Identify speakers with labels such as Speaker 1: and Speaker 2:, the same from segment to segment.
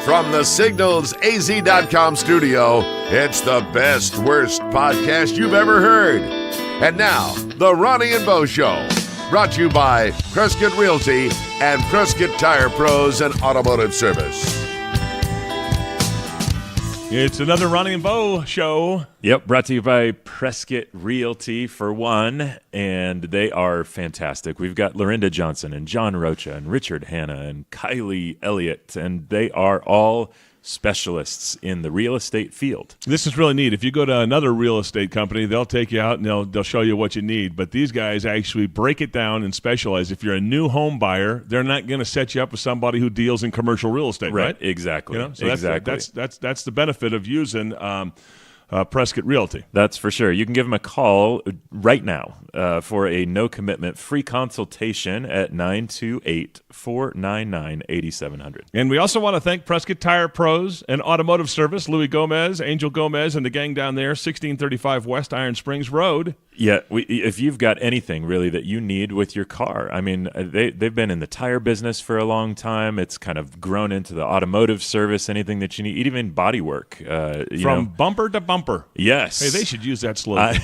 Speaker 1: From the signalsaz.com studio, it's the best, worst podcast you've ever heard. And now, the Ronnie and Bo Show, brought to you by Prescott Realty and Prescott Tire Pros and Automotive Service.
Speaker 2: It's another Ronnie and Bo Show.
Speaker 3: Yep, brought to you by Prescott Realty for one, and they are fantastic. We've got Lorinda Johnson and John Rocha and Richard Hanna and Kylie Elliott, and they are all specialists in the real estate field.
Speaker 2: This is really neat. If you go to another real estate company, they'll take you out and they'll show you what you need. But these guys actually break it down and specialize. If you're a new home buyer, they're not going to set you up with somebody who deals in commercial real estate, right?
Speaker 3: Exactly.
Speaker 2: So
Speaker 3: exactly.
Speaker 2: That's the benefit of using Prescott Realty.
Speaker 3: That's for sure. You can give them a call right now for a no-commitment free consultation at 928-499-8700.
Speaker 2: And we also want to thank Prescott Tire Pros and Automotive Service, Louis Gomez, Angel Gomez, and the gang down there, 1635 West Iron Springs Road.
Speaker 3: Yeah, if you've got anything really that you need with your car, I mean, they've been in the tire business for a long time. It's kind of grown into the automotive service, anything that you need, even body work.
Speaker 2: From bumper to bumper.
Speaker 3: Yes.
Speaker 2: Hey, they should use that slogan.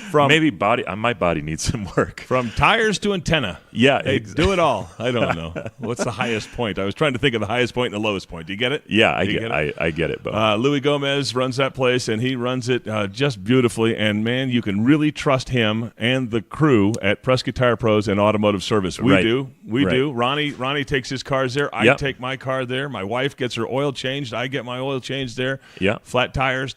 Speaker 2: From
Speaker 3: maybe body. My body needs some work.
Speaker 2: From tires to antenna.
Speaker 3: Yeah,
Speaker 2: they do it all. I don't know. What's the highest point? I was trying to think of the highest point and the lowest point. Do you get it?
Speaker 3: Yeah, I get it, Bo.
Speaker 2: Louis Gomez runs that place, and he runs it just beautifully. And, man, you can really trust him and the crew at Prescott Tire Pros and Automotive Service. We do. Ronnie takes his cars there. I take my car there. My wife gets her oil changed. I get my oil changed there.
Speaker 3: Yeah.
Speaker 2: Flat tires,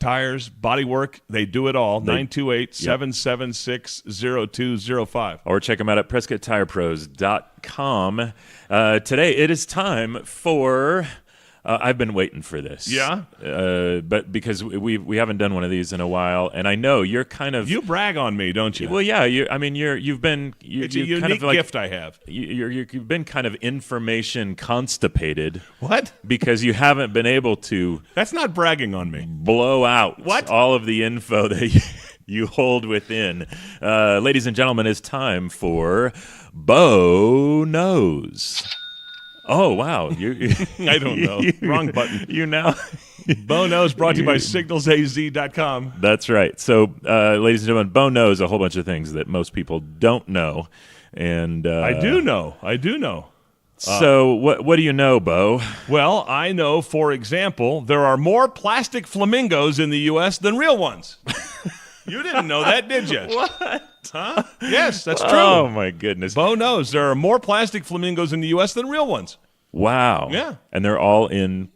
Speaker 2: body work. They do it all. 928-776-0205.
Speaker 3: Or check them out at PrescottTirePros.com. Today it is time for I've been waiting for this.
Speaker 2: Yeah?
Speaker 3: But because we haven't done one of these in a while, and I know you're kind of...
Speaker 2: You brag on me, don't you?
Speaker 3: Well, yeah. It's a
Speaker 2: unique
Speaker 3: kind of
Speaker 2: gift I have.
Speaker 3: You've been kind of information constipated.
Speaker 2: What?
Speaker 3: Because you haven't been able to...
Speaker 2: That's not bragging on me.
Speaker 3: Blow out
Speaker 2: what?
Speaker 3: All of the info that you hold within. Ladies and gentlemen, it's time for Bo Knows. Oh, wow.
Speaker 2: I don't know. Wrong button.
Speaker 3: You now.
Speaker 2: Bo Knows, brought to you by signalsaz.com.
Speaker 3: That's right. So, ladies and gentlemen, Bo knows a whole bunch of things that most people don't know. And
Speaker 2: I do know.
Speaker 3: So, what do you know, Bo?
Speaker 2: Well, I know, for example, there are more plastic flamingos in the U.S. than real ones. You didn't know that, did you?
Speaker 3: What?
Speaker 2: Huh? Yes, that's true.
Speaker 3: Oh, my goodness.
Speaker 2: Bo knows there are more plastic flamingos in the U.S. than real ones.
Speaker 3: Wow.
Speaker 2: Yeah.
Speaker 3: And they're all in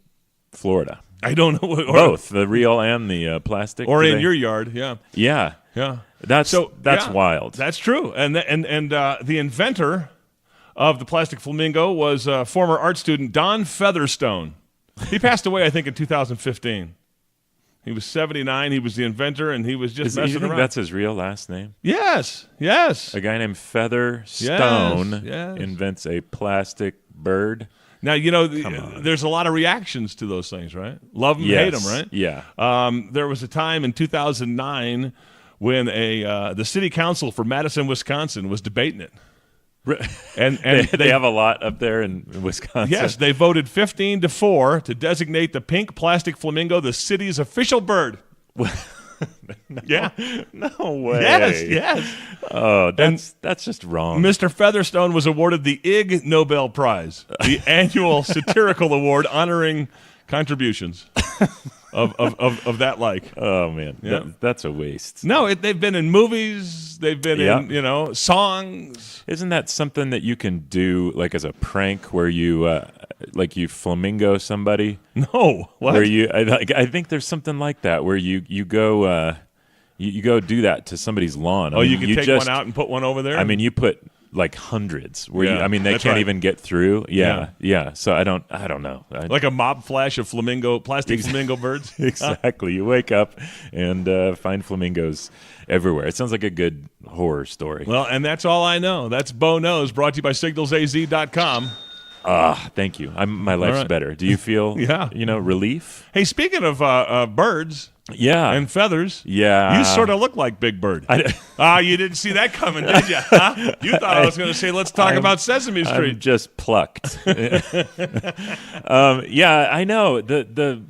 Speaker 3: Florida.
Speaker 2: I don't know.
Speaker 3: Both, the real and the plastic.
Speaker 2: Or in your yard, yeah.
Speaker 3: Yeah.
Speaker 2: Yeah.
Speaker 3: That's wild.
Speaker 2: That's true. And the inventor of the plastic flamingo was former art student Don Featherstone. He passed away, I think, in 2015. He was 79. He was the inventor, and he was just messing around.
Speaker 3: That's his real last name?
Speaker 2: Yes.
Speaker 3: A guy named Featherstone invents a plastic bird.
Speaker 2: Now, there's a lot of reactions to those things, right? Love them, hate them, right?
Speaker 3: Yeah.
Speaker 2: There was a time in 2009 when the city council for Madison, Wisconsin was debating it. And
Speaker 3: they have a lot up there in Wisconsin.
Speaker 2: Yes, they voted 15-4 to designate the pink plastic flamingo the city's official bird.
Speaker 3: No way.
Speaker 2: Yes.
Speaker 3: Oh, that's just wrong.
Speaker 2: Mr. Featherstone was awarded the Ig Nobel Prize, the annual satirical award honoring contributions of that like.
Speaker 3: Oh man, that's a waste.
Speaker 2: No, they've been in movies. They've been in songs.
Speaker 3: Isn't that something that you can do like as a prank where you you flamingo somebody?
Speaker 2: No, what?
Speaker 3: Where I think there's something like that where you go you go do that to somebody's lawn.
Speaker 2: You can take one out and put one over there.
Speaker 3: I mean, you put like hundreds where they can't even get through. Yeah. So I don't know.
Speaker 2: Like a mob flash of plastic flamingo birds.
Speaker 3: Exactly. You wake up and find flamingos everywhere. It sounds like a good horror story.
Speaker 2: Well, and that's all I know. That's Bo Knows, brought to you by signalsaz.com.
Speaker 3: Thank you. My life's
Speaker 2: right.
Speaker 3: better. Do you feel,
Speaker 2: Yeah.
Speaker 3: relief?
Speaker 2: Hey, speaking of birds
Speaker 3: Yeah.
Speaker 2: and feathers,
Speaker 3: Yeah.
Speaker 2: you sort of look like Big Bird. You didn't see that coming, did you? Huh? You thought I was going to say, let's talk about Sesame Street.
Speaker 3: I'm just plucked. Yeah, I know. The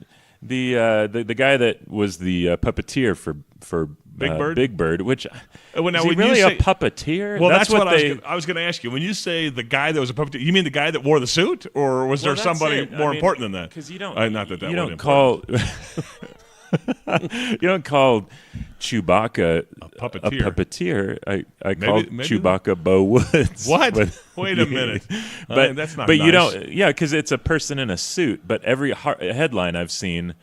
Speaker 3: guy that was the puppeteer for
Speaker 2: Big Bird?
Speaker 3: Which
Speaker 2: Well, now,
Speaker 3: is he
Speaker 2: when
Speaker 3: really
Speaker 2: you say-
Speaker 3: a puppeteer?
Speaker 2: Well, that's what
Speaker 3: they.
Speaker 2: I was going to ask you. When you say the guy that was a puppeteer, you mean the guy that wore the suit, or was there
Speaker 3: Well, that's
Speaker 2: somebody
Speaker 3: it.
Speaker 2: more
Speaker 3: I mean,
Speaker 2: important than that?
Speaker 3: Because you don't.
Speaker 2: Not that
Speaker 3: you
Speaker 2: wasn't
Speaker 3: don't call. You don't call Chewbacca a puppeteer. I call
Speaker 2: maybe
Speaker 3: Chewbacca Bo Woods.
Speaker 2: What?
Speaker 3: But-
Speaker 2: Wait a minute.
Speaker 3: but
Speaker 2: that's not
Speaker 3: But
Speaker 2: nice.
Speaker 3: you don't. Yeah, because it's a person in a suit. But every headline I've seen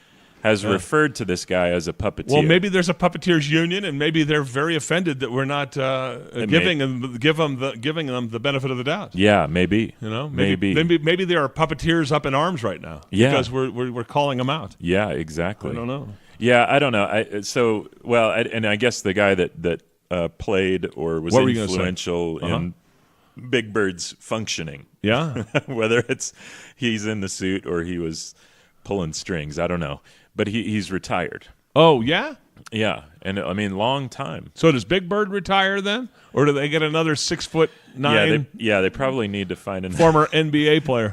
Speaker 3: has referred to this guy as a puppeteer.
Speaker 2: Well, maybe there's a puppeteers union, and maybe they're very offended that we're not giving them the benefit of the doubt.
Speaker 3: Yeah, maybe.
Speaker 2: Maybe there are puppeteers up in arms right now.
Speaker 3: Yeah.
Speaker 2: Because we're calling them out.
Speaker 3: Yeah, exactly.
Speaker 2: I don't know.
Speaker 3: Yeah, I don't know. I guess the guy that played or was
Speaker 2: What were you gonna say?
Speaker 3: influential in Big Bird's functioning.
Speaker 2: Yeah.
Speaker 3: Whether it's he's in the suit or he was pulling strings, I don't know. But he's retired.
Speaker 2: Oh, yeah?
Speaker 3: Yeah, and I mean, long time.
Speaker 2: So does Big Bird retire then? Or do they get another 6'9"
Speaker 3: They probably need to find a
Speaker 2: former NBA player?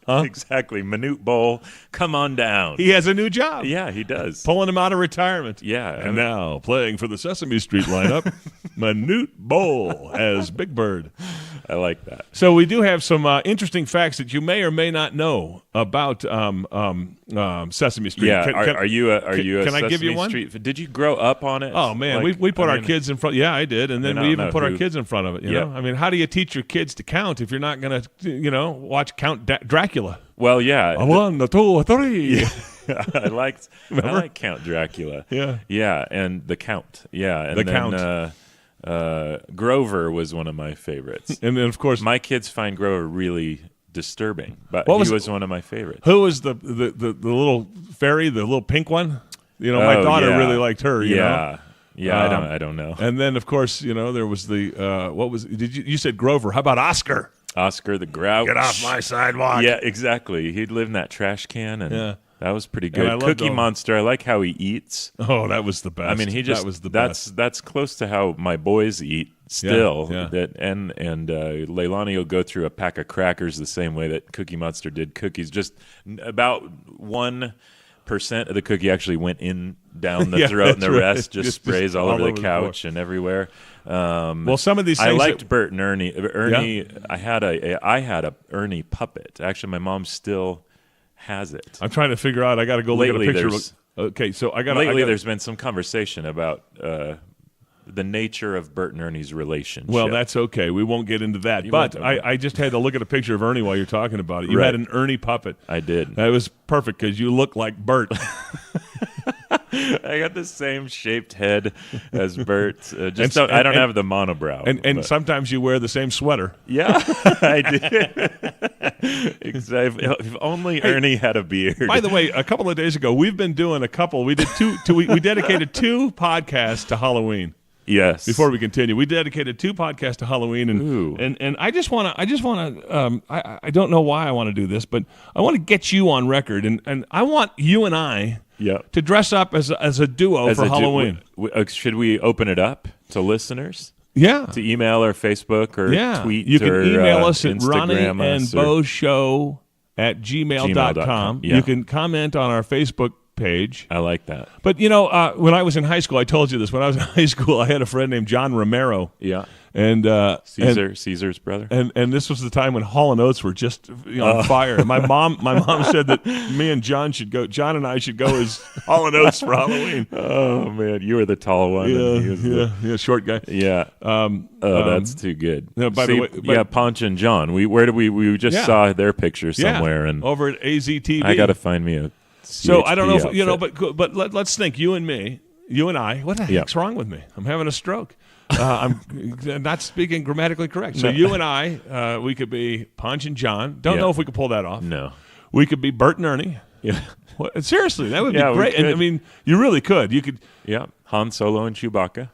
Speaker 3: Exactly. Manute Bol, come on down.
Speaker 2: He has a new job.
Speaker 3: Yeah, he does.
Speaker 2: Pulling him out of retirement.
Speaker 3: Yeah.
Speaker 2: And now, playing for the Sesame Street lineup, Manute Bol as Big Bird.
Speaker 3: I like that.
Speaker 2: So we do have some interesting facts that you may or may not know about Sesame Street.
Speaker 3: Yeah, are you a
Speaker 2: can I give you
Speaker 3: Sesame
Speaker 2: one?
Speaker 3: Street? Did you grow up on it?
Speaker 2: Oh man, we put our kids in front. Yeah, I did, and then we even put our kids in front of it. You know, I mean, how do you teach your kids to count if you're not going to, watch Count Dracula?
Speaker 3: Well, yeah,
Speaker 2: A 1, a 2, a 3.
Speaker 3: I like Count Dracula.
Speaker 2: Yeah,
Speaker 3: and the Count. Yeah, and
Speaker 2: The
Speaker 3: then,
Speaker 2: Count.
Speaker 3: Grover was one of my favorites.
Speaker 2: And then of course,
Speaker 3: my kids find Grover really disturbing, but he was one of my favorites.
Speaker 2: Who was the little fairy, the little pink one? My daughter really liked her. You know?
Speaker 3: Yeah, I don't know.
Speaker 2: And then of course, there was the you said Grover? How about Oscar?
Speaker 3: Oscar the Grouch.
Speaker 2: Get off my sidewalk.
Speaker 3: Yeah, exactly. He'd live in that trash can, and that was pretty
Speaker 2: I
Speaker 3: good.
Speaker 2: loved
Speaker 3: Cookie
Speaker 2: all-
Speaker 3: Monster. I like how he eats.
Speaker 2: Oh, that was the best.
Speaker 3: I mean,
Speaker 2: that was the best.
Speaker 3: That's close to how my boys eat still.
Speaker 2: Yeah.
Speaker 3: And Leilani will go through a pack of crackers the same way that Cookie Monster did cookies. Just about 1% of the cookie actually went in down the throat, and the rest just sprays all over the couch and everywhere.
Speaker 2: Well, some of these things
Speaker 3: I liked Bert and Ernie. Ernie, I had a Ernie puppet. Actually, my mom still has it.
Speaker 2: I'm trying to figure out. I got to go look at a picture. Okay, so I got.
Speaker 3: Lately, there's been some conversation about the nature of Bert and Ernie's relationship.
Speaker 2: Well, that's okay. We won't get into that. But I just had to look at a picture of Ernie while you're talking about it. You had an Ernie puppet.
Speaker 3: I did.
Speaker 2: That was perfect because you look like Bert.
Speaker 3: I got the same shaped head as Bert. I don't have the monobrow.
Speaker 2: And sometimes you wear the same sweater.
Speaker 3: Yeah, I did. Exactly. If only Ernie had a beard.
Speaker 2: By the way, a couple of days ago, we've been doing we did we dedicated 2 podcasts to Halloween.
Speaker 3: Yes.
Speaker 2: Before we continue, we dedicated 2 podcasts to Halloween, and I just want to. I don't know why I want to do this, but I want to get you on record, and I want you and I to dress up as a duo for Halloween.
Speaker 3: Should we open it up to listeners?
Speaker 2: Yeah.
Speaker 3: To email or Facebook or tweet.
Speaker 2: You can
Speaker 3: or,
Speaker 2: email us at
Speaker 3: Instagram
Speaker 2: ronnieandboshow@gmail.com.
Speaker 3: Yeah.
Speaker 2: You can comment on our Facebook page.
Speaker 3: I like that.
Speaker 2: But, when I was in high school, I told you this. When I was in high school, I had a friend named John Romero.
Speaker 3: Yeah.
Speaker 2: And
Speaker 3: Caesar's brother.
Speaker 2: And this was the time when Hall & Oates were just on fire. And my mom said that me and John and I should go as Hall & Oates for Halloween.
Speaker 3: Oh man, you were the tall one. And he was
Speaker 2: the short guy.
Speaker 3: Yeah. That's too good.
Speaker 2: By the way,
Speaker 3: Ponch and John. We just saw their picture somewhere and
Speaker 2: over at AZTV.
Speaker 3: I got to find me a.
Speaker 2: So I don't know if but let's think. You and I. What the heck's wrong with me? I'm having a stroke. I'm not speaking grammatically correct. So you and I, we could be Ponch and John. Don't know if we could pull that off.
Speaker 3: No.
Speaker 2: We could be Bert and Ernie.
Speaker 3: Yeah.
Speaker 2: Seriously, that would be great. And I mean, you really could. You could.
Speaker 3: Yeah. Han Solo and Chewbacca.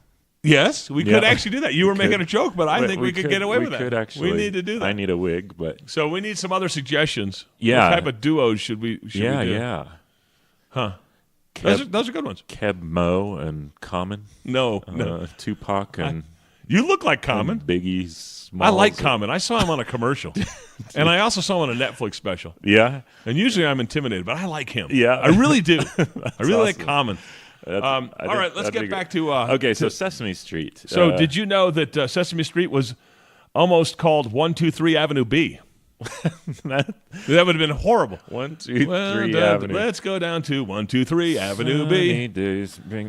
Speaker 2: Yes, we could actually do that. You were making a joke, but I think we could get away with that.
Speaker 3: We could actually.
Speaker 2: We need to do that.
Speaker 3: I need a wig, but
Speaker 2: so we need some other suggestions.
Speaker 3: Yeah.
Speaker 2: What type of duos should we do?
Speaker 3: yeah.
Speaker 2: Huh. Those are good ones.
Speaker 3: Keb Mo and Common.
Speaker 2: No.
Speaker 3: Tupac and
Speaker 2: You look like Common.
Speaker 3: Biggie Smalls.
Speaker 2: I like Common. I saw him on a commercial. And I also saw him on a Netflix special.
Speaker 3: Yeah.
Speaker 2: And usually I'm intimidated, but I like him.
Speaker 3: Yeah.
Speaker 2: I really do. I really like
Speaker 3: awesome.
Speaker 2: Common. All right, let's get back to...
Speaker 3: okay, so Sesame Street.
Speaker 2: So did you know that Sesame Street was almost called 123 Avenue B? That would have been horrible.
Speaker 3: 123 Avenue.
Speaker 2: Let's go down to 123 Avenue B.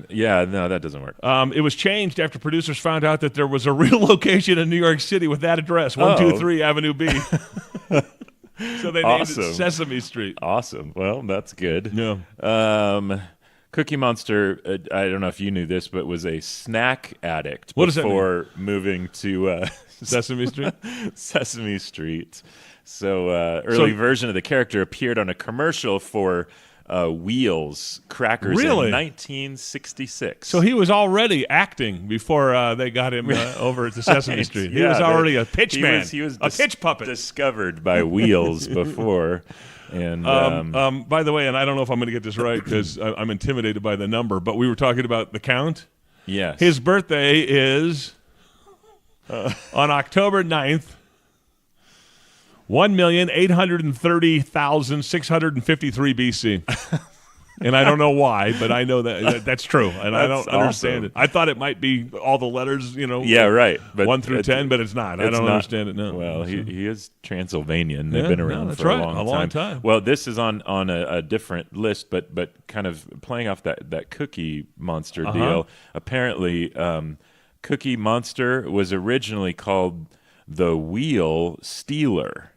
Speaker 3: Yeah, no, that doesn't work.
Speaker 2: It was changed after producers found out that there was a real location in New York City with that address, 123 Avenue B. So they named it Sesame Street.
Speaker 3: Awesome. Well, that's good.
Speaker 2: Yeah.
Speaker 3: Cookie Monster, I don't know if you knew this, but was a snack addict
Speaker 2: before
Speaker 3: moving to
Speaker 2: Sesame Street.
Speaker 3: Sesame Street. So early version of the character appeared on a commercial for Wheels crackers in 1966.
Speaker 2: So he was already acting before they got him over to Sesame Street. He was already a pitch man. He was a pitch puppet.
Speaker 3: Discovered by Wheels before. And
Speaker 2: by the way, and I don't know if I'm going to get this right because I'm intimidated by the number, but we were talking about the count.
Speaker 3: Yes.
Speaker 2: His birthday is on October 9th, 1,830,653 BC. And I don't know why, but I know that's true, and I don't understand it. I thought it might be all the letters,
Speaker 3: Yeah, right. But
Speaker 2: 1 through 10, but it's not. I don't understand it. No.
Speaker 3: Well, he is Transylvanian. They've been around for a long time. Well, this is on a different list, but kind of playing off that Cookie Monster deal. Apparently, Cookie Monster was originally called the Wheel Stealer.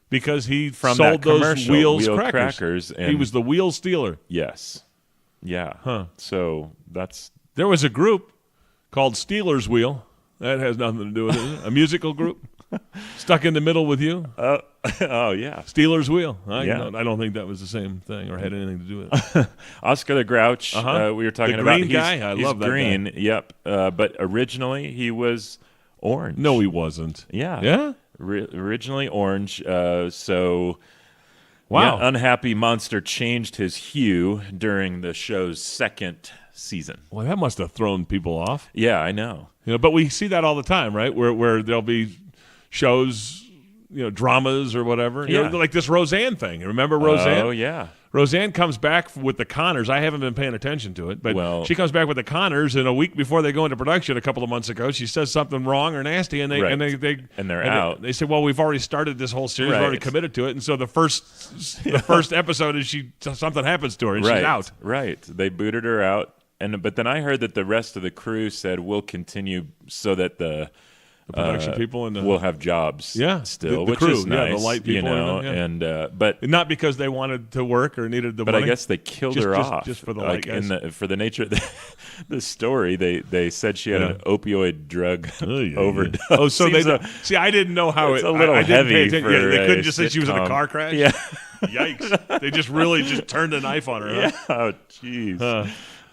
Speaker 2: Because he
Speaker 3: from
Speaker 2: sold those Wheel
Speaker 3: crackers. And
Speaker 2: he was the Wheel Stealer.
Speaker 3: Yes. Yeah.
Speaker 2: Huh.
Speaker 3: So that's...
Speaker 2: There was a group called Steeler's Wheel. That has nothing to do with it. A musical group. Stuck in the Middle with You.
Speaker 3: Oh, yeah.
Speaker 2: Steeler's Wheel. I don't think that was the same thing or had anything to do with it.
Speaker 3: Oscar the Grouch, we were talking about.
Speaker 2: The green guy? I love that
Speaker 3: green,
Speaker 2: guy.
Speaker 3: Yep. But originally he was orange.
Speaker 2: No, he wasn't.
Speaker 3: Yeah.
Speaker 2: Yeah?
Speaker 3: Originally orange, wow.
Speaker 2: Yeah,
Speaker 3: unhappy monster changed his hue during the show's second season.
Speaker 2: Well, that must have thrown people off.
Speaker 3: Yeah, I know.
Speaker 2: But we see that all the time, right? Where there'll be shows, dramas or whatever. Like this Roseanne thing. Remember Roseanne?
Speaker 3: Oh, yeah.
Speaker 2: Roseanne comes back with the Connors. I haven't been paying attention to it, but she comes back with the Connors, and a week before they go into production a couple of months ago, she says something wrong or nasty, and they're out. They say, "Well, we've already started this whole series, we've already committed to it," and so the first episode is something happens to her and she's out.
Speaker 3: Right. They booted her out, but then I heard that the rest of the crew said we'll continue so that the
Speaker 2: production people and
Speaker 3: will have jobs still,
Speaker 2: the
Speaker 3: which
Speaker 2: crew,
Speaker 3: is nice,
Speaker 2: the light people,
Speaker 3: but
Speaker 2: not because they wanted to work or needed the
Speaker 3: money. But I guess they killed her off
Speaker 2: just for the light guys.
Speaker 3: For the nature of the story. They said she had an opioid drug overdose.
Speaker 2: Oh, so see, I didn't know how
Speaker 3: it's a little heavy.
Speaker 2: They couldn't just say she was in a car crash.
Speaker 3: Yeah,
Speaker 2: yikes! They just really turned a knife on her.
Speaker 3: Yeah. Oh, jeez.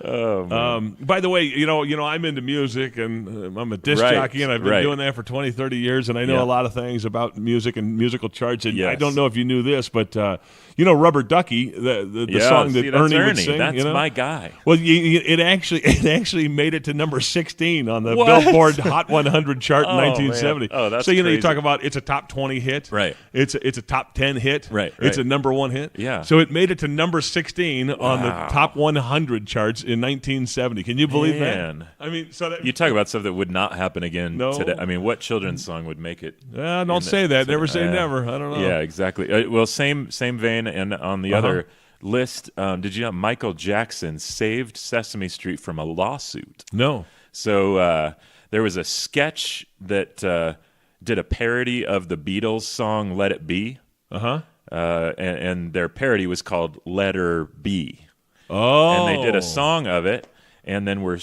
Speaker 2: By the way, I'm into music and I'm a disc jockey, and I've been doing that for 20, 30 years, and I know a lot of things about music and musical charts. And I don't know if you knew this, but Rubber Ducky, the song that Ernie would sing.
Speaker 3: That's my guy.
Speaker 2: Well, it actually made it to number 16 on the Billboard Hot 100 chart in 1970.
Speaker 3: Man. Oh, that's
Speaker 2: so
Speaker 3: crazy.
Speaker 2: You talk about it's a top 20 hit,
Speaker 3: right?
Speaker 2: It's a top 10 hit,
Speaker 3: right?
Speaker 2: It's a number 1 hit,
Speaker 3: yeah.
Speaker 2: So it made it to number 16 on the top 100 charts in 1970. Can you believe that?
Speaker 3: I mean, you talk about stuff that would not happen again today. I mean, what children's song would make it?
Speaker 2: Don't say that. Never say never. I don't know.
Speaker 3: Yeah, exactly. Well, same vein, and on the other list, did you know Michael Jackson saved Sesame Street from a lawsuit?
Speaker 2: No.
Speaker 3: So there was a sketch that did a parody of the Beatles song "Let It Be." And their parody was called "Letter B."
Speaker 2: Oh.
Speaker 3: And they did a song of it, and then were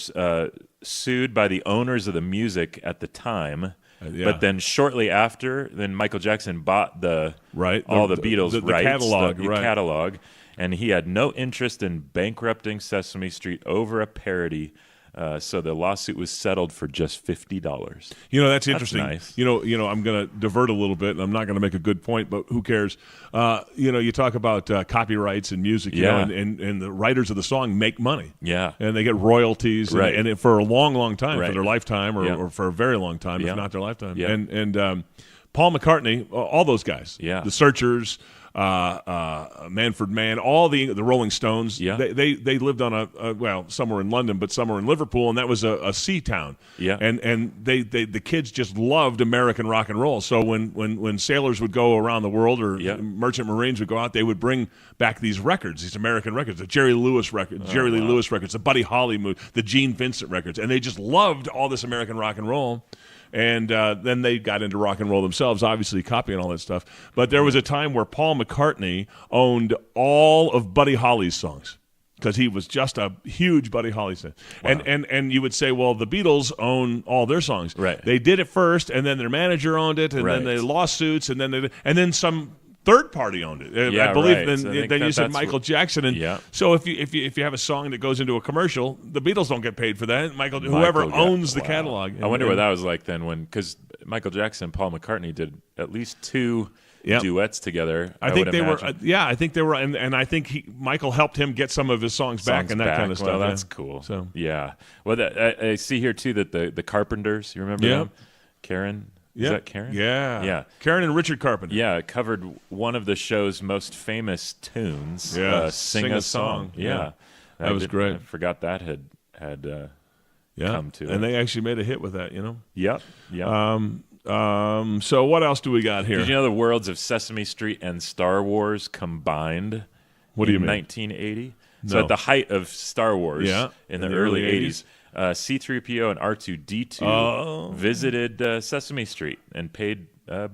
Speaker 3: sued by the owners of the music at the time. But then shortly after, then Michael Jackson bought all the Beatles rights, catalog, and he had no interest in bankrupting Sesame Street over a parody So the lawsuit was settled for just $50.
Speaker 2: That's interesting.
Speaker 3: Nice.
Speaker 2: I'm going to divert a little bit, and I'm not going to make a good point, but who cares? You talk about copyrights and music, and the writers of the song make money.
Speaker 3: Yeah.
Speaker 2: And they get royalties,
Speaker 3: Right.
Speaker 2: and for a long, long time,
Speaker 3: Right.
Speaker 2: for their lifetime or for a very long time,
Speaker 3: Yeah.
Speaker 2: if not their lifetime.
Speaker 3: Yeah.
Speaker 2: And Paul McCartney, all those guys,
Speaker 3: Yeah.
Speaker 2: the Searchers, Manfred Mann, all the Rolling Stones,
Speaker 3: Yeah.
Speaker 2: they lived on somewhere in London, but somewhere in Liverpool, and that was a sea town.
Speaker 3: Yeah.
Speaker 2: And the kids just loved American rock and roll. So when sailors would go around the world or
Speaker 3: Yeah.
Speaker 2: merchant marines would go out, they would bring back these records, these American records, the Jerry Lee Lewis records, the Buddy Holly movie, the Gene Vincent records, and they just loved all this American rock and roll. And then they got into rock and roll themselves, obviously copying all that stuff. But there was a time where Paul McCartney owned all of Buddy Holly's songs because he was just a huge Buddy Holly fan.
Speaker 3: Wow.
Speaker 2: And you would say, well, the Beatles own all their songs.
Speaker 3: Right.
Speaker 2: They did it first, and then their manager owned it, and then
Speaker 3: Right.
Speaker 2: they lawsuits, and then some third party owned it.
Speaker 3: Yeah,
Speaker 2: I believe.
Speaker 3: right.
Speaker 2: Then,
Speaker 3: So I think
Speaker 2: then you said
Speaker 3: that's
Speaker 2: Michael
Speaker 3: what-
Speaker 2: Jackson, and
Speaker 3: Yeah.
Speaker 2: so if you have a song that goes into a commercial, the Beatles don't get paid for that. Whoever owns the catalog.
Speaker 3: I wonder what that was like then, because Michael Jackson and Paul McCartney did at least 2 duets together.
Speaker 2: I think
Speaker 3: would
Speaker 2: they
Speaker 3: imagine.
Speaker 2: were. I think they were, and I think Michael helped him get some of his songs back and that kind of stuff.
Speaker 3: Well, that's
Speaker 2: yeah.
Speaker 3: cool.
Speaker 2: So
Speaker 3: yeah. Well, I see here too that the Carpenters. You remember them? Karen. Is that Karen?
Speaker 2: Yeah.
Speaker 3: Yeah.
Speaker 2: Karen and Richard Carpenter.
Speaker 3: Yeah, covered one of the show's most famous tunes.
Speaker 2: Yeah,
Speaker 3: Sing a Song. Yeah.
Speaker 2: That was great.
Speaker 3: I forgot that had come to it.
Speaker 2: And they actually made a hit with that,
Speaker 3: Yep.
Speaker 2: So what else do we got here?
Speaker 3: Did you know the worlds of Sesame Street and Star Wars combined?
Speaker 2: What do you mean?
Speaker 3: 1980.
Speaker 2: No.
Speaker 3: So at the height of Star Wars
Speaker 2: Yeah,
Speaker 3: in the early 80s, C-3PO and R2-D2 visited Sesame Street and paid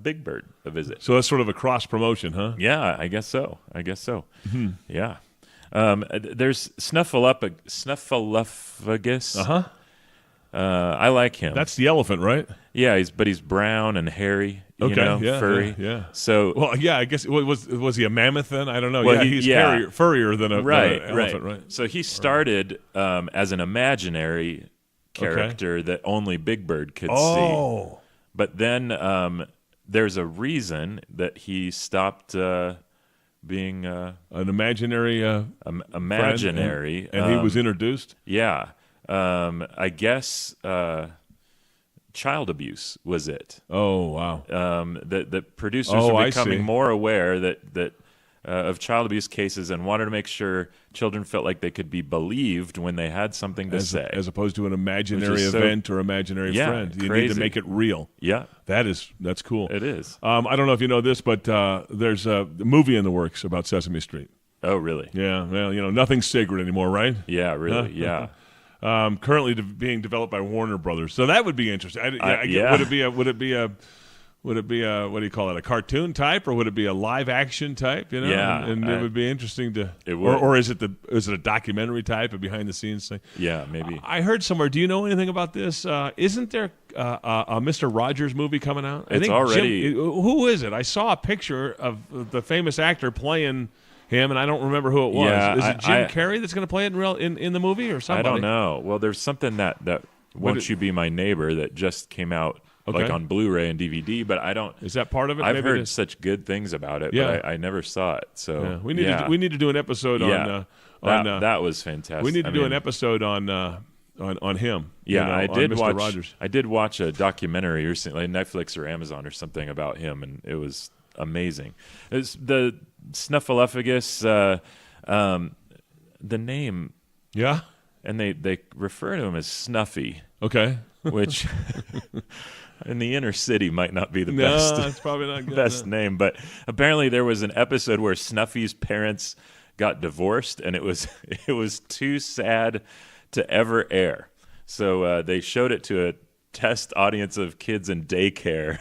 Speaker 3: Big Bird a visit.
Speaker 2: So that's sort of a cross promotion, huh?
Speaker 3: Yeah, I guess so.
Speaker 2: Mm-hmm.
Speaker 3: Yeah. There's Snuffleupagus.
Speaker 2: Uh-huh.
Speaker 3: I like him.
Speaker 2: That's the elephant, right?
Speaker 3: Yeah, he's brown and hairy.
Speaker 2: Okay,
Speaker 3: furry.
Speaker 2: Yeah.
Speaker 3: So
Speaker 2: well, yeah, I guess was he a mammoth then? I don't know.
Speaker 3: Well,
Speaker 2: he's
Speaker 3: yeah.
Speaker 2: furrier than an
Speaker 3: right,
Speaker 2: elephant, right?
Speaker 3: So he started as an imaginary character that only Big Bird could see. But then there's a reason that he stopped being
Speaker 2: an imaginary
Speaker 3: imaginary,
Speaker 2: and he was introduced.
Speaker 3: Yeah, I guess. Child abuse was it?
Speaker 2: Oh wow!
Speaker 3: That producers were becoming more aware that of child abuse cases and wanted to make sure children felt like they could be believed when they had something to say,
Speaker 2: as opposed to an imaginary event or imaginary friend. You need to make it real.
Speaker 3: Yeah,
Speaker 2: that's cool.
Speaker 3: It is.
Speaker 2: I don't know if you know this, but there's a movie in the works about Sesame Street.
Speaker 3: Oh, really?
Speaker 2: Yeah. Well, nothing's sacred anymore, right?
Speaker 3: Yeah, really. Yeah.
Speaker 2: Currently being developed by Warner Brothers, so that would be interesting.
Speaker 3: Yeah.
Speaker 2: Would it be a what do you call it? A cartoon type, or would it be a live action type?
Speaker 3: Yeah,
Speaker 2: and it would be interesting to.
Speaker 3: It would.
Speaker 2: Or is it a documentary type, a behind the scenes thing?
Speaker 3: Yeah, maybe.
Speaker 2: I heard somewhere. Do you know anything about this? Isn't there a Mr. Rogers movie coming out?
Speaker 3: It's already.
Speaker 2: Who is it? I saw a picture of the famous actor playing him, and I don't remember who it was.
Speaker 3: Yeah,
Speaker 2: is it Jim Carrey that's going to play it in the movie, or somebody?
Speaker 3: I don't know. Well, there's something that Won't You Be My Neighbor that just came out like on Blu-ray and DVD, but I don't.
Speaker 2: Is that part of it?
Speaker 3: I've
Speaker 2: Maybe
Speaker 3: heard such good things about it,
Speaker 2: Yeah.
Speaker 3: but I never saw it. So
Speaker 2: yeah. We need to do an episode on
Speaker 3: that was fantastic.
Speaker 2: We need to do an episode on him.
Speaker 3: Yeah,
Speaker 2: on Mr. Rogers.
Speaker 3: I did watch a documentary recently, Netflix or Amazon or something about him, and it was amazing. It's the Snuffleupagus, the name.
Speaker 2: Yeah,
Speaker 3: and they refer to him as Snuffy.
Speaker 2: Okay,
Speaker 3: which in the inner city might not be the best.
Speaker 2: No, it's probably not good,
Speaker 3: best name. But apparently there was an episode where Snuffy's parents got divorced, and it was too sad to ever air. So they showed it to a test audience of kids in daycare.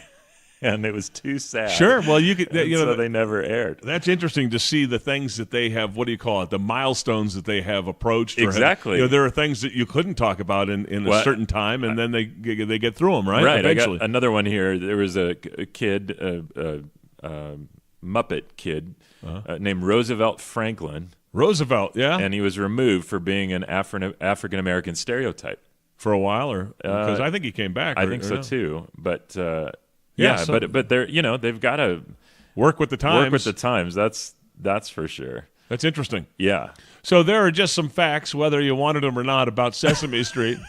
Speaker 3: And it was too sad.
Speaker 2: Sure. Well, so
Speaker 3: they never aired.
Speaker 2: That's interesting to see the things that they have. What do you call it? The milestones that they have approached.
Speaker 3: Exactly.
Speaker 2: There are things that you couldn't talk about in a certain time, and then they get through them, right?
Speaker 3: Right.
Speaker 2: Eventually.
Speaker 3: I got another one here. There was a kid, a Muppet kid, named Roosevelt Franklin.
Speaker 2: Roosevelt, yeah.
Speaker 3: And he was removed for being an African American stereotype.
Speaker 2: for a while, or because I think he came back.
Speaker 3: I think so
Speaker 2: no?
Speaker 3: too. But
Speaker 2: so
Speaker 3: but they're they've got to
Speaker 2: work with the times.
Speaker 3: Work with the times. That's for sure.
Speaker 2: That's interesting.
Speaker 3: Yeah.
Speaker 2: So there are just some facts, whether you wanted them or not, about Sesame Street.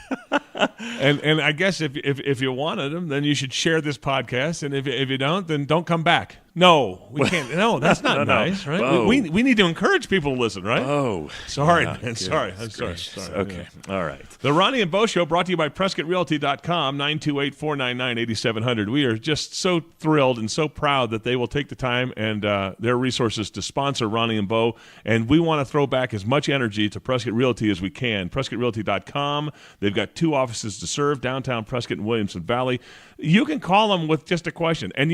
Speaker 2: And I guess if you wanted them, then you should share this podcast. And if you don't, then don't come back. No, we can't. No, that's not nice, right?
Speaker 3: Oh.
Speaker 2: We need to encourage people to listen, right?
Speaker 3: Oh.
Speaker 2: Sorry,
Speaker 3: yeah,
Speaker 2: man. Sorry. I'm sorry.
Speaker 3: Okay.
Speaker 2: Yeah.
Speaker 3: All right.
Speaker 2: The Ronnie and Bo Show brought to you by PrescottRealty.com, 928-499-8700. We are just so thrilled and so proud that they will take the time and their resources to sponsor Ronnie and Bo. And we want to throw back as much energy to Prescott Realty as we can. PrescottRealty.com. They've got 2 offices to serve, downtown Prescott and Williamson Valley. You can call them with just a question. And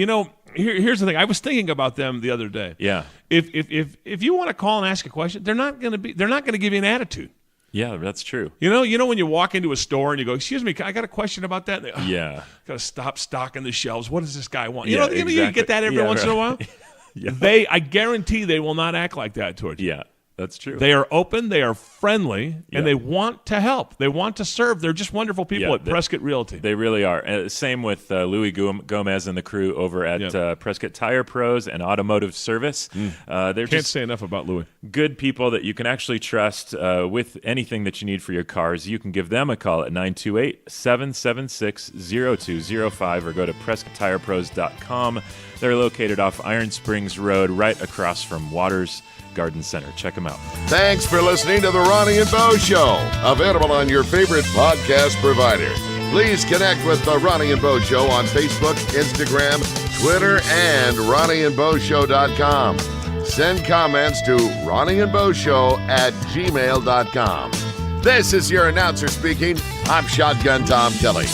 Speaker 2: here's the thing. I was thinking about them the other day.
Speaker 3: Yeah.
Speaker 2: If you want to call and ask a question, they're not going to give you an attitude.
Speaker 3: Yeah, that's true.
Speaker 2: You know when you walk into a store and you go, "Excuse me, I got a question about that." They,
Speaker 3: yeah.
Speaker 2: Got to stop stocking the shelves. What does this guy want?
Speaker 3: Exactly.
Speaker 2: You get that every once in a while.
Speaker 3: Yeah.
Speaker 2: I guarantee they will not act like that towards you.
Speaker 3: Yeah. That's true.
Speaker 2: They are open, they are friendly, and they want to help. They want to serve. They're just wonderful people at Prescott Realty.
Speaker 3: They really are. Same with Louis Gomez and the crew over at Prescott Tire Pros and Automotive Service.
Speaker 2: Can't say enough about Louis.
Speaker 3: Good people that you can actually trust with anything that you need for your cars. You can give them a call at 928-776-0205 or go to PrescottTirePros.com. They're located off Iron Springs Road, right across from Waters Garden Center. Check them out.
Speaker 1: Thanks for listening to the Ronnie and Bo Show, available on your favorite podcast provider. Please connect with the Ronnie and Bo Show on Facebook, Instagram, Twitter, and RonnieandBoShow.com. Send comments to RonnieandBoShow@gmail.com. This is your announcer speaking. I'm Shotgun Tom Kelly.